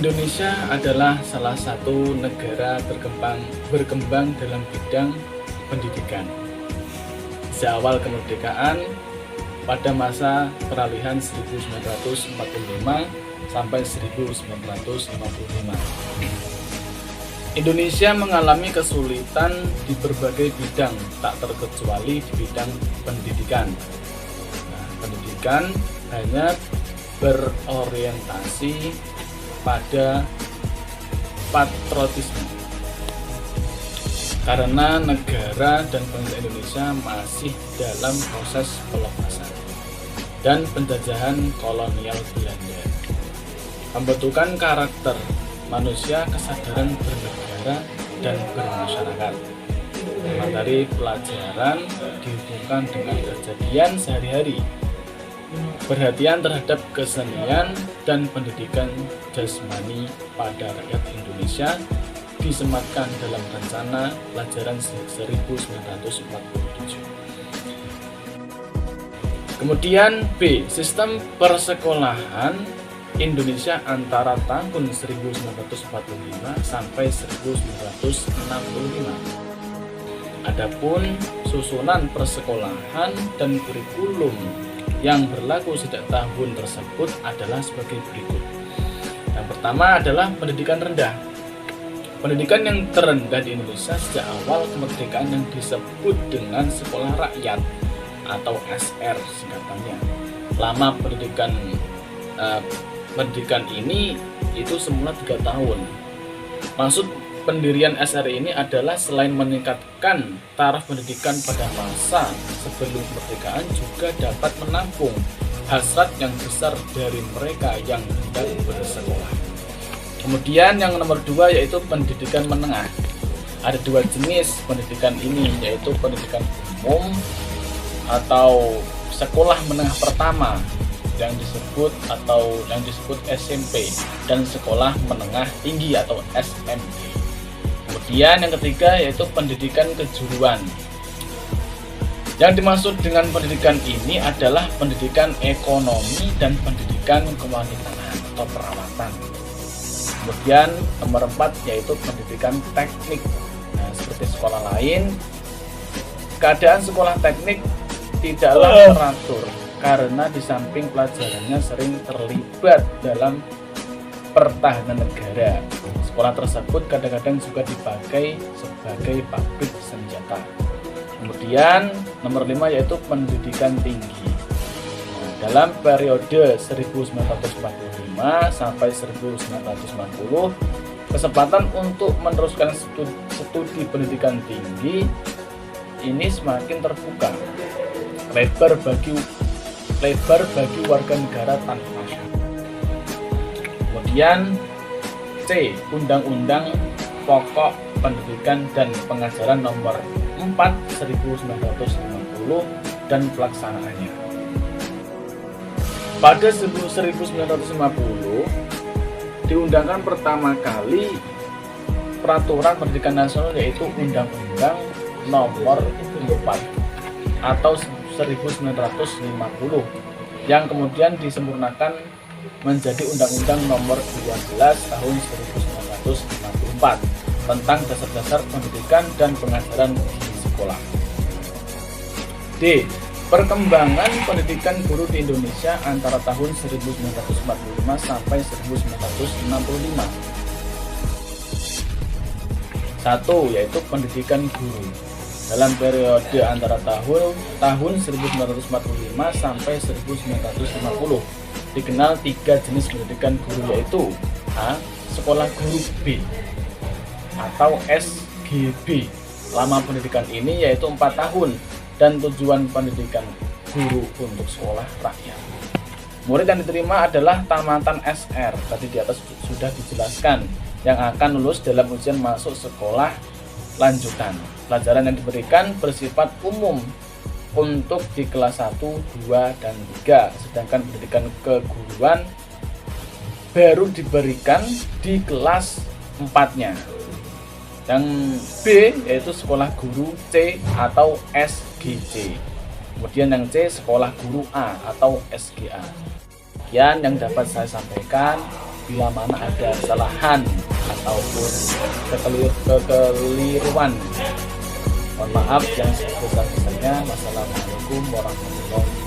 Indonesia adalah salah satu negara berkembang dalam bidang pendidikan. Sejak awal kemerdekaan pada masa peralihan 1945 sampai 1955. Indonesia mengalami kesulitan di berbagai bidang, tak terkecuali di bidang pendidikan. Pendidikan hanya berorientasi pada patriotisme karena negara dan bangsa Indonesia masih dalam proses pelepasan dan penjajahan kolonial Belanda. Pembentukan karakter manusia, kesadaran bernegara dan bermasyarakat. Materi pelajaran dihubungkan dengan kejadian sehari-hari, perhatian terhadap kesenian dan pendidikan jasmani pada rakyat Indonesia disematkan dalam rencana pelajaran 1947. Kemudian B. Sistem persekolahan Indonesia antara tahun 1945 sampai 1965. Adapun susunan persekolahan dan kurikulum yang berlaku sejak tahun tersebut adalah sebagai berikut. Yang pertama adalah pendidikan rendah. Pendidikan yang terendah di Indonesia sejak awal kemerdekaan yang disebut dengan sekolah rakyat atau SR singkatannya. Lama pendidikan ini itu semula 3 tahun. Maksud pendirian SR ini adalah selain meningkatkan taraf pendidikan pada masa sebelum kemerdekaan, juga dapat menampung hasrat yang besar dari mereka yang hendak bersekolah. Kemudian yang nomor 2 yaitu pendidikan menengah. Ada 2 jenis pendidikan ini, yaitu pendidikan umum atau sekolah menengah pertama yang disebut SMP, dan sekolah menengah tinggi atau SMP. Kemudian yang ketiga yaitu pendidikan kejuruan. Yang dimaksud dengan pendidikan ini adalah pendidikan ekonomi dan pendidikan kewanitaan atau perawatan. Kemudian nomor 4 yaitu pendidikan teknik. Seperti sekolah lain, keadaan sekolah teknik tidaklah teratur karena di samping pelajarannya sering terlibat dalam pertahanan negara. Sekolah tersebut kadang-kadang juga dipakai sebagai pabrik senjata. Kemudian nomor 5 yaitu pendidikan tinggi. Dalam periode 1945 sampai 1990, kesempatan untuk meneruskan studi pendidikan tinggi ini semakin terbuka lebar bagi warga negara tanpa syarat. Kemudian C. Undang-Undang Pokok Pendidikan dan Pengajaran Nomor 4 1950 dan pelaksanaannya. Pada 1950 diundangkan pertama kali Peraturan Pendidikan Nasional, yaitu Undang-Undang Nomor 4 atau 1950 yang kemudian disempurnakan menjadi Undang-Undang Nomor 12 Tahun 1954 tentang dasar-dasar pendidikan dan pengajaran di sekolah. D. Perkembangan pendidikan guru di Indonesia antara tahun 1945 sampai 1965. 1. Yaitu pendidikan guru. Dalam periode antara tahun 1945 sampai 1950 dikenal 3 jenis pendidikan guru, yaitu A. Sekolah guru B atau SGB. Lama pendidikan ini yaitu 4 tahun dan tujuan pendidikan guru untuk sekolah rakyat. Murid yang diterima adalah tamatan SR, tadi di atas sudah dijelaskan, yang akan lulus dalam ujian masuk sekolah lanjutan. Pelajaran yang diberikan bersifat umum untuk di kelas 1, 2, dan 3, sedangkan pendidikan keguruan baru diberikan di kelas 4-nya. Yang B yaitu sekolah guru C atau SGC. Kemudian yang C sekolah guru A atau SGA. Sekian yang dapat saya sampaikan. bila mana ada kesalahan ataupun kekeliruan. Mohon maaf yang sebesar-besarnya. Wassalamualaikum warahmatullahi wabarakatuh.